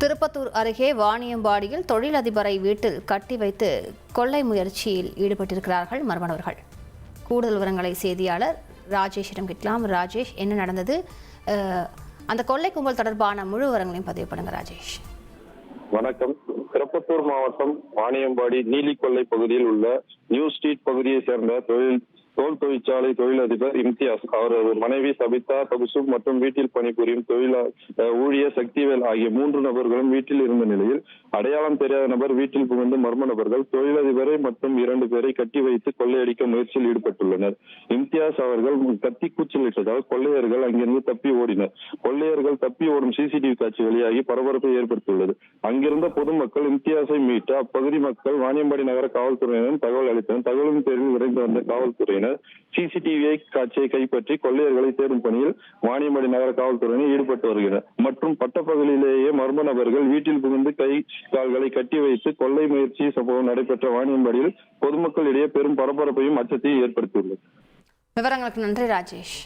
திருப்பத்தூர் அருகே வாணியம்பாடியில் தொழிலதிபரை வீட்டில் கட்டி வைத்து கொள்ளை முயற்சியில் ஈடுபட்டிருக்கிறார்கள் மர்ம நபர்கள். கூடுதல் விவரங்களை செய்தியாளர் ராஜேஷிடம் கேட்கலாம். ராஜேஷ், என்ன நடந்தது? அந்த கொள்ளை கும்பல் தொடர்பான முழு விவரங்களையும் பதிவு பண்ணுங்க ராஜேஷ். வணக்கம். திருப்பத்தூர் மாவட்டம் வாணியம்பாடி நீலிக்கொல்லை பகுதியில் உள்ள நியூ ஸ்ட்ரீட் பகுதியை சேர்ந்த தோல் தொழிற்சாலை தொழிலதிபர் இம்தியாஸ், அவரது மனைவி சபிதா தபுசும் மற்றும் வீட்டில் பணிபுரியும் ஊழியர் சக்திவேல் ஆகிய 3 நபர்களும் வீட்டில் இருந்த நிலையில் அடையாளம் தெரியாத நபர் வீட்டில் புகுந்து மர்ம நபர்கள் தொழிலதிபரை மற்றும் 2 பேரை கட்டி வைத்து கொள்ளையடிக்க முயற்சியில் ஈடுபட்டுள்ளனர். இம்தியாஸ் அவர்கள் கத்தி கூச்சலிட்டதால் கொள்ளையர்கள் அங்கிருந்து தப்பி ஓடினர். கொள்ளையர்கள் தப்பி ஓடும் சிசிடிவி காட்சி வெளியாகி பரபரப்பை ஏற்படுத்தியுள்ளது. அங்கிருந்த பொதுமக்கள் இம்தியாஸை மீட்டு அப்பகுதி மக்கள் வாணியம்பாடி நகர காவல்துறையினரும் தகவல் அளித்தனர். தகவலின் பேரில் விரைந்து வந்த காவல்துறையினர் சிசிடிவி காட்சியை கைப்பற்றி கொள்ளையர்களை தேடும் பணியில் வாணியம்பாடி நகர காவல்துறையினர் ஈடுபட்டு வருகின்றனர். மற்றும் பட்டப்பகலிலேயே மர்ம நபர்கள் வீட்டில் புகுந்து கை கால்களை கட்டி வைத்து கொள்ளை முயற்சி சம்பவம் நடைபெற்ற வாணியம்பாடியில் பொதுமக்களிடையே பெரும் பரபரப்பையும் அச்சத்தையும் ஏற்படுத்தியுள்ளது. விவரங்களுக்கு நன்றி ராஜேஷ்.